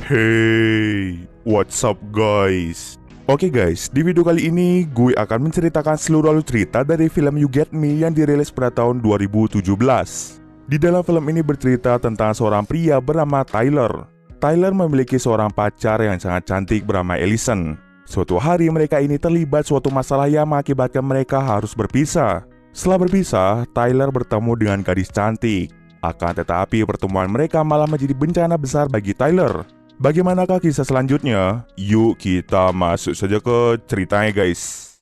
Hey, what's up guys? Oke guys, di video kali ini gue akan menceritakan seluruh alur cerita dari film You Get Me yang dirilis pada tahun 2017. Di dalam film ini bercerita tentang seorang pria bernama Tyler. Tyler memiliki seorang pacar yang sangat cantik bernama Allison. Suatu hari mereka ini terlibat suatu masalah yang mengakibatkan mereka harus berpisah. Setelah berpisah, Tyler bertemu dengan gadis cantik. Akan tetapi pertemuan mereka malah menjadi bencana besar bagi Tyler. Bagaimanakah kisah selanjutnya? Yuk kita masuk saja ke ceritanya guys.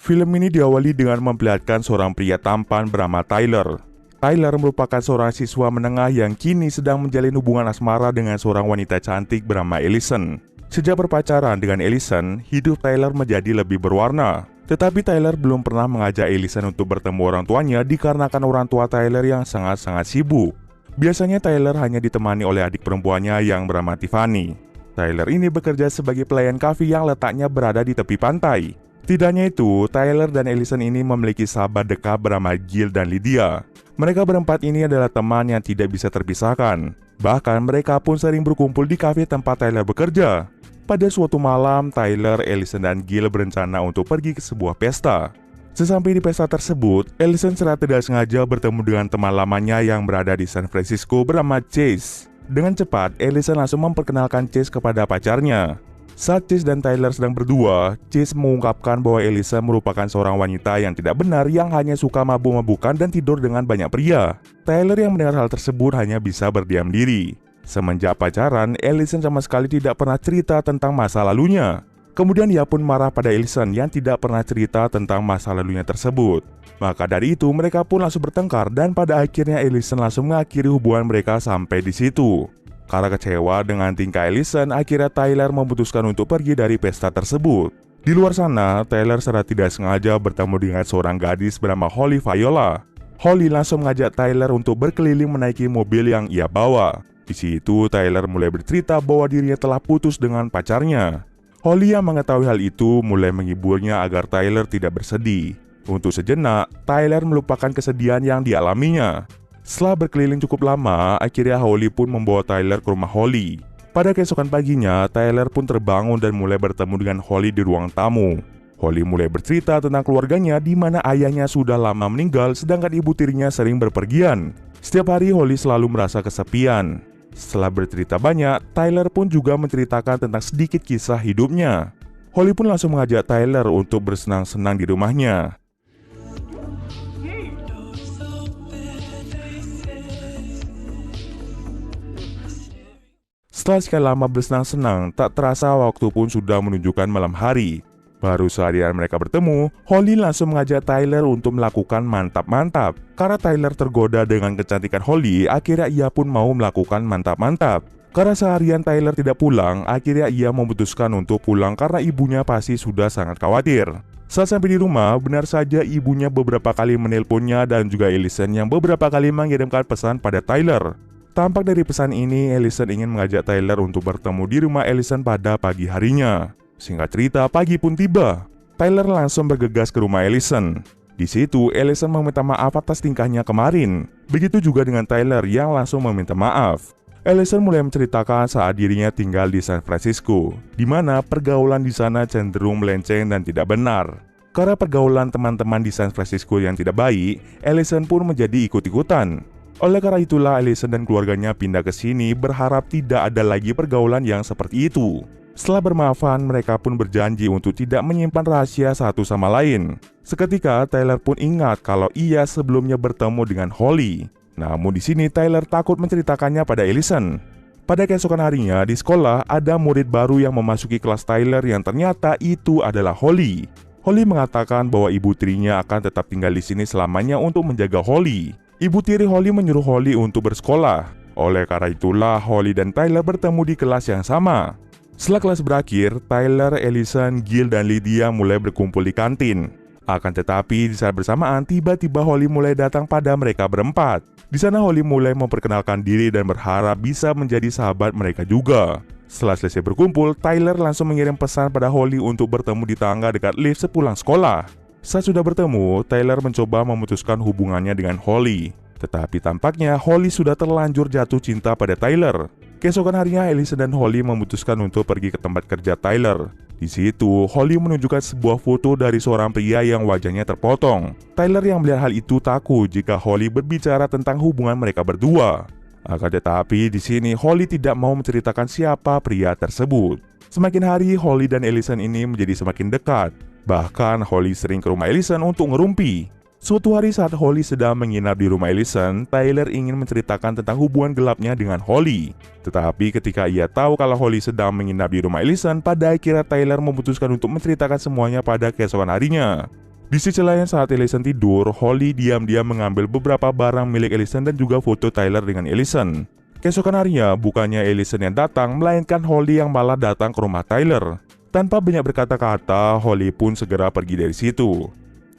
Film ini diawali dengan memperlihatkan seorang pria tampan bernama Tyler. Tyler merupakan seorang siswa menengah yang kini sedang menjalin hubungan asmara dengan seorang wanita cantik bernama Allison. Sejak berpacaran dengan Allison, hidup Tyler menjadi lebih berwarna. Tetapi Tyler belum pernah mengajak Allison untuk bertemu orang tuanya dikarenakan orang tua Tyler yang sangat-sangat sibuk. Biasanya Tyler hanya ditemani oleh adik perempuannya yang bernama Tiffany. Tyler ini bekerja sebagai pelayan kafe yang letaknya berada di tepi pantai. Tidak hanya itu, Tyler dan Allison ini memiliki sahabat dekat bernama Jill dan Lydia. Mereka berempat ini adalah teman yang tidak bisa terpisahkan. Bahkan mereka pun sering berkumpul di kafe tempat Tyler bekerja. Pada suatu malam, Tyler, Allison, dan Jill berencana untuk pergi ke sebuah pesta. Sesampai di pesta tersebut, Allison secara tidak sengaja bertemu dengan teman lamanya yang berada di San Francisco bernama Chase. Dengan cepat, Allison langsung memperkenalkan Chase kepada pacarnya. Saat Chase dan Tyler sedang berdua, Chase mengungkapkan bahwa Allison merupakan seorang wanita yang tidak benar yang hanya suka mabuk-mabukan dan tidur dengan banyak pria. Tyler yang mendengar hal tersebut hanya bisa berdiam diri. Semenjak pacaran, Allison sama sekali tidak pernah cerita tentang masa lalunya. Kemudian ia pun marah pada Allison yang tidak pernah cerita tentang masa lalunya tersebut. Maka dari itu mereka pun langsung bertengkar dan pada akhirnya Allison langsung mengakhiri hubungan mereka sampai di situ. Karena kecewa dengan tingkah Allison, akhirnya Tyler memutuskan untuk pergi dari pesta tersebut. Di luar sana, Tyler secara tidak sengaja bertemu dengan seorang gadis bernama Holly Viola. Holly langsung mengajak Tyler untuk berkeliling menaiki mobil yang ia bawa. Di situ Tyler mulai bercerita bahwa dirinya telah putus dengan pacarnya. Holly yang mengetahui hal itu mulai menghiburnya agar Tyler tidak bersedih. Untuk sejenak, Tyler melupakan kesedihan yang dialaminya. Setelah berkeliling cukup lama, akhirnya Holly pun membawa Tyler ke rumah Holly. Pada keesokan paginya, Tyler pun terbangun dan mulai bertemu dengan Holly di ruang tamu. Holly mulai bercerita tentang keluarganya di mana ayahnya sudah lama meninggal sedangkan ibu tirinya sering berpergian. Setiap hari Holly selalu merasa kesepian. Setelah bercerita banyak, Tyler pun juga menceritakan tentang sedikit kisah hidupnya. Holly pun langsung mengajak Tyler untuk bersenang-senang di rumahnya. Setelah sekian lama bersenang-senang, tak terasa waktu pun sudah menunjukkan malam hari. Baru seharian mereka bertemu, Holly langsung mengajak Tyler untuk melakukan mantap-mantap. Karena Tyler tergoda dengan kecantikan Holly, akhirnya ia pun mau melakukan mantap-mantap. Karena seharian Tyler tidak pulang, akhirnya ia memutuskan untuk pulang karena ibunya pasti sudah sangat khawatir. Saat sampai di rumah, benar saja ibunya beberapa kali menelponnya dan juga Allison yang beberapa kali mengirimkan pesan pada Tyler. Tampak dari pesan ini, Allison ingin mengajak Tyler untuk bertemu di rumah Allison pada pagi harinya. Singkat cerita, pagi pun tiba. Tyler langsung bergegas ke rumah Allison. Di situ, Allison meminta maaf atas tingkahnya kemarin. Begitu juga dengan Tyler yang langsung meminta maaf. Allison mulai menceritakan saat dirinya tinggal di San Francisco, di mana pergaulan di sana cenderung melenceng dan tidak benar. Karena pergaulan teman-teman di San Francisco yang tidak baik, Allison pun menjadi ikut-ikutan. Oleh karena itulah, Allison dan keluarganya pindah ke sini berharap tidak ada lagi pergaulan yang seperti itu. Setelah bermaafan, mereka pun berjanji untuk tidak menyimpan rahasia satu sama lain. Seketika, Tyler pun ingat kalau ia sebelumnya bertemu dengan Holly. Namun di sini Tyler takut menceritakannya pada Allison. Pada keesokan harinya di sekolah, ada murid baru yang memasuki kelas Tyler yang ternyata itu adalah Holly. Holly mengatakan bahwa ibu tirinya akan tetap tinggal di sini selamanya untuk menjaga Holly. Ibu tiri Holly menyuruh Holly untuk bersekolah. Oleh karena itulah, Holly dan Tyler bertemu di kelas yang sama. Setelah kelas berakhir, Tyler, Allison, Jill, dan Lydia mulai berkumpul di kantin. Akan tetapi di saat bersamaan, tiba-tiba Holly mulai datang pada mereka berempat. Di sana Holly mulai memperkenalkan diri dan berharap bisa menjadi sahabat mereka juga. Setelah selesai berkumpul, Tyler langsung mengirim pesan pada Holly untuk bertemu di tangga dekat lift sepulang sekolah. Saat sudah bertemu, Tyler mencoba memutuskan hubungannya dengan Holly. Tetapi tampaknya Holly sudah terlanjur jatuh cinta pada Tyler. Keesokan harinya, Allison dan Holly memutuskan untuk pergi ke tempat kerja Tyler. Di situ, Holly menunjukkan sebuah foto dari seorang pria yang wajahnya terpotong. Tyler yang melihat hal itu takut jika Holly berbicara tentang hubungan mereka berdua. Akan tetapi di sini Holly tidak mau menceritakan siapa pria tersebut. Semakin hari, Holly dan Allison ini menjadi semakin dekat. Bahkan Holly sering ke rumah Allison untuk ngerumpi. Suatu hari saat Holly sedang menginap di rumah Allison, Tyler ingin menceritakan tentang hubungan gelapnya dengan Holly. Tetapi ketika ia tahu kalau Holly sedang menginap di rumah Allison, pada akhirnya Tyler memutuskan untuk menceritakan semuanya pada keesokan harinya. Di sisi lain, saat Allison tidur, Holly diam-diam mengambil beberapa barang milik Allison dan juga foto Tyler dengan Allison. Keesokan harinya, bukannya Allison yang datang, melainkan Holly yang malah datang ke rumah Tyler. Tanpa banyak berkata-kata, Holly pun segera pergi dari situ.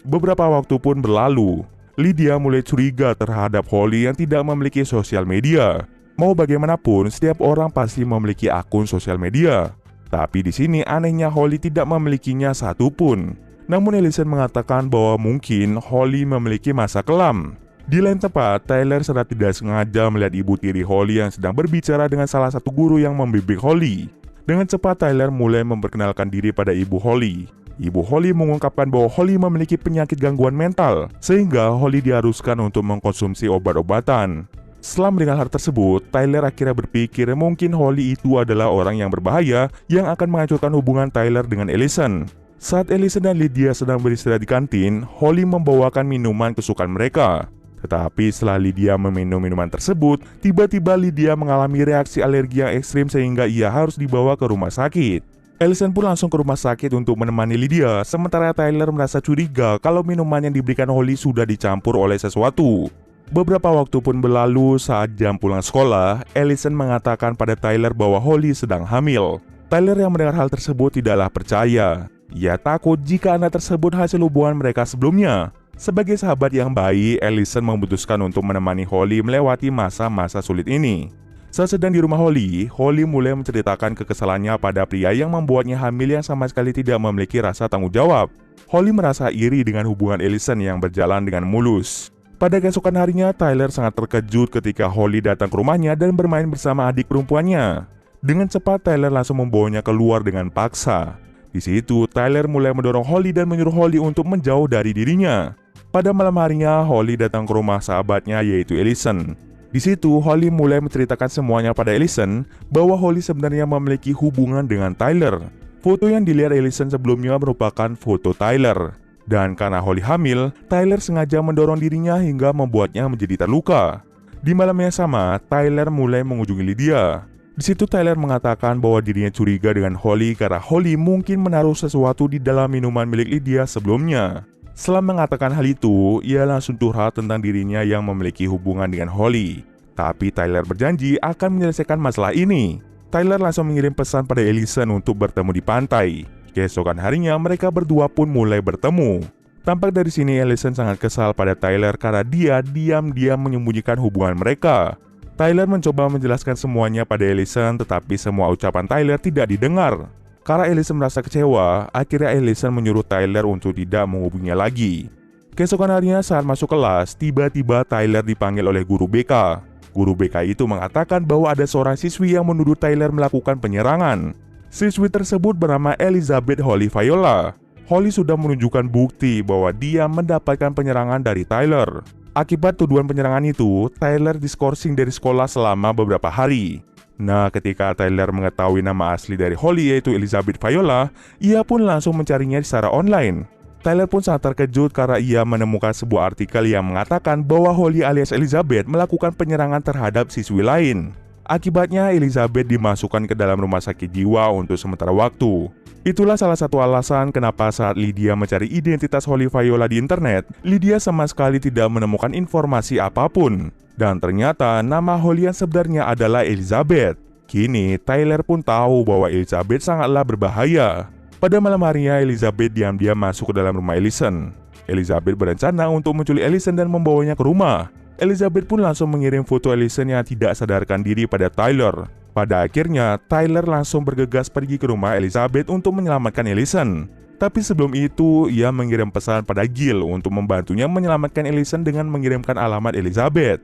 Beberapa waktu pun berlalu. Lydia mulai curiga terhadap Holly yang tidak memiliki sosial media. Mau bagaimanapun, setiap orang pasti memiliki akun sosial media. Tapi di sini anehnya Holly tidak memilikinya satupun. Namun Allison mengatakan bahwa mungkin Holly memiliki masa kelam. Di lain tempat, Tyler secara tidak sengaja melihat ibu tiri Holly yang sedang berbicara dengan salah satu guru yang membimbing Holly. Dengan cepat Tyler mulai memperkenalkan diri pada ibu Holly. Ibu Holly mengungkapkan bahwa Holly memiliki penyakit gangguan mental, sehingga Holly diharuskan untuk mengkonsumsi obat-obatan. Setelah mendengar hal tersebut, Tyler akhirnya berpikir mungkin Holly itu adalah orang yang berbahaya yang akan menghancurkan hubungan Tyler dengan Allison. Saat Allison dan Lydia sedang beristirahat di kantin, Holly membawakan minuman kesukaan mereka. Tetapi setelah Lydia meminum minuman tersebut, tiba-tiba Lydia mengalami reaksi alergi yang ekstrim sehingga ia harus dibawa ke rumah sakit. Allison pun langsung ke rumah sakit untuk menemani Lydia, sementara Tyler merasa curiga kalau minuman yang diberikan Holly sudah dicampur oleh sesuatu. Beberapa waktu pun berlalu. Saat jam pulang sekolah, Allison mengatakan pada Tyler bahwa Holly sedang hamil. Tyler yang mendengar hal tersebut tidaklah percaya. Ia takut jika anak tersebut hasil hubungan mereka sebelumnya. Sebagai sahabat yang baik, Allison memutuskan untuk menemani Holly melewati masa-masa sulit ini. Saat sedang di rumah Holly, Holly mulai menceritakan kekesalannya pada pria yang membuatnya hamil yang sama sekali tidak memiliki rasa tanggung jawab. Holly merasa iri dengan hubungan Allison yang berjalan dengan mulus. Pada keesokan harinya, Tyler sangat terkejut ketika Holly datang ke rumahnya dan bermain bersama adik perempuannya. Dengan cepat, Tyler langsung membawanya keluar dengan paksa. Di situ, Tyler mulai mendorong Holly dan menyuruh Holly untuk menjauh dari dirinya. Pada malam harinya, Holly datang ke rumah sahabatnya yaitu Allison. Di situ, Holly mulai menceritakan semuanya pada Allison bahwa Holly sebenarnya memiliki hubungan dengan Tyler. Foto yang dilihat Allison sebelumnya merupakan foto Tyler. Dan karena Holly hamil, Tyler sengaja mendorong dirinya hingga membuatnya menjadi terluka. Di malam yang sama, Tyler mulai mengunjungi Lydia. Di situ Tyler mengatakan bahwa dirinya curiga dengan Holly karena Holly mungkin menaruh sesuatu di dalam minuman milik Lydia sebelumnya. Setelah mengatakan hal itu, ia langsung curhat tentang dirinya yang memiliki hubungan dengan Holly. Tapi Tyler berjanji akan menyelesaikan masalah ini. Tyler langsung mengirim pesan pada Allison untuk bertemu di pantai. Keesokan harinya, mereka berdua pun mulai bertemu. Tampak dari sini Allison sangat kesal pada Tyler karena dia diam-diam menyembunyikan hubungan mereka. Tyler mencoba menjelaskan semuanya pada Allison, tetapi semua ucapan Tyler tidak didengar. Karena Allison merasa kecewa, akhirnya Allison menyuruh Tyler untuk tidak menghubunginya lagi. Keesokan harinya saat masuk kelas, tiba-tiba Tyler dipanggil oleh guru BK. Guru BK itu mengatakan bahwa ada seorang siswi yang menuduh Tyler melakukan penyerangan. Siswi tersebut bernama Elizabeth Holly Viola. Holly sudah menunjukkan bukti bahwa dia mendapatkan penyerangan dari Tyler. Akibat tuduhan penyerangan itu, Tyler diskorsing dari sekolah selama beberapa hari. Nah, ketika Tyler mengetahui nama asli dari Holly yaitu Elizabeth Viola, ia pun langsung mencarinya secara online. Tyler pun sangat terkejut karena ia menemukan sebuah artikel yang mengatakan bahwa Holly alias Elizabeth melakukan penyerangan terhadap siswi lain. Akibatnya Elizabeth dimasukkan ke dalam rumah sakit jiwa untuk sementara waktu. Itulah salah satu alasan kenapa saat Lydia mencari identitas Holly Viola di internet, Lydia sama sekali tidak menemukan informasi apapun. Dan ternyata nama Holly yang sebenarnya adalah Elizabeth. Kini Tyler pun tahu bahwa Elizabeth sangatlah berbahaya. Pada malam harinya Elizabeth diam-diam masuk ke dalam rumah Allison. Elizabeth berencana untuk menculik Allison dan membawanya ke rumah. Elizabeth pun langsung mengirim foto Allison yang tidak sadarkan diri pada Tyler. Pada akhirnya, Tyler langsung bergegas pergi ke rumah Elizabeth untuk menyelamatkan Allison. Tapi sebelum itu, ia mengirim pesan pada Gil untuk membantunya menyelamatkan Allison dengan mengirimkan alamat Elizabeth.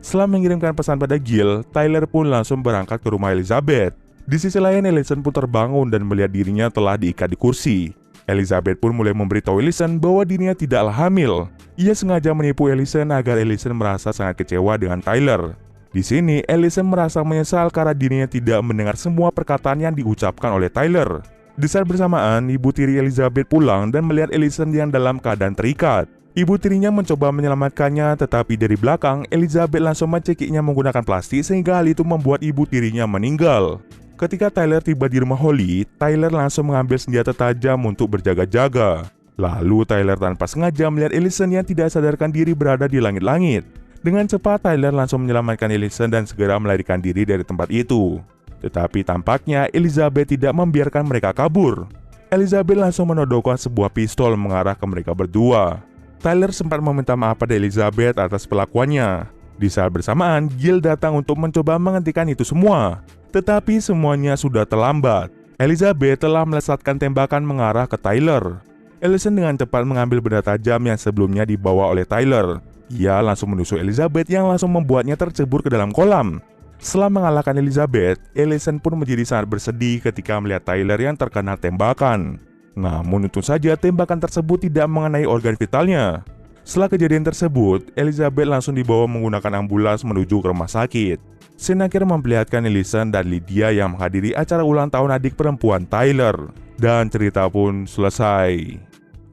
Setelah mengirimkan pesan pada Gil, Tyler pun langsung berangkat ke rumah Elizabeth. Di sisi lain, Allison pun terbangun dan melihat dirinya telah diikat di kursi. Elizabeth pun mulai memberitahu Allison bahwa dirinya tidaklah hamil. Ia sengaja menipu Allison agar Allison merasa sangat kecewa dengan Tyler. Di sini, Allison merasa menyesal karena dirinya tidak mendengar semua perkataan yang diucapkan oleh Tyler. Di saat bersamaan, ibu tiri Elizabeth pulang dan melihat Allison yang dalam keadaan terikat. Ibu tirinya mencoba menyelamatkannya, tetapi dari belakang, Elizabeth langsung mencekiknya menggunakan plastik sehingga hal itu membuat ibu tirinya meninggal. Ketika Tyler tiba di rumah Holly, Tyler langsung mengambil senjata tajam untuk berjaga-jaga. Lalu Tyler tanpa sengaja melihat Allison yang tidak sadarkan diri berada di langit-langit. Dengan cepat Tyler langsung menyelamatkan Allison dan segera melarikan diri dari tempat itu. Tetapi tampaknya Elizabeth tidak membiarkan mereka kabur. Elizabeth langsung menodongkan sebuah pistol mengarah ke mereka berdua. Tyler sempat meminta maaf pada Elizabeth atas perlakuannya. Di saat bersamaan, Gil datang untuk mencoba menghentikan itu semua. Tetapi semuanya sudah terlambat. Elizabeth telah melesatkan tembakan mengarah ke Tyler. Allison dengan cepat mengambil benda tajam yang sebelumnya dibawa oleh Tyler. Ia langsung menusuk Elizabeth yang langsung membuatnya tercebur ke dalam kolam. Setelah mengalahkan Elizabeth, Allison pun menjadi sangat bersedih ketika melihat Tyler yang terkena tembakan. Namun untung saja tembakan tersebut tidak mengenai organ vitalnya. Setelah kejadian tersebut, Elizabeth langsung dibawa menggunakan ambulans menuju ke rumah sakit. Scene akhir memperlihatkan Allison dan Lydia yang menghadiri acara ulang tahun adik perempuan Tyler. Dan cerita pun selesai.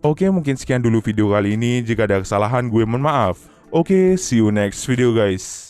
Oke, mungkin sekian dulu video kali ini. Jika ada kesalahan gue mohon maaf. Oke, see you next video guys.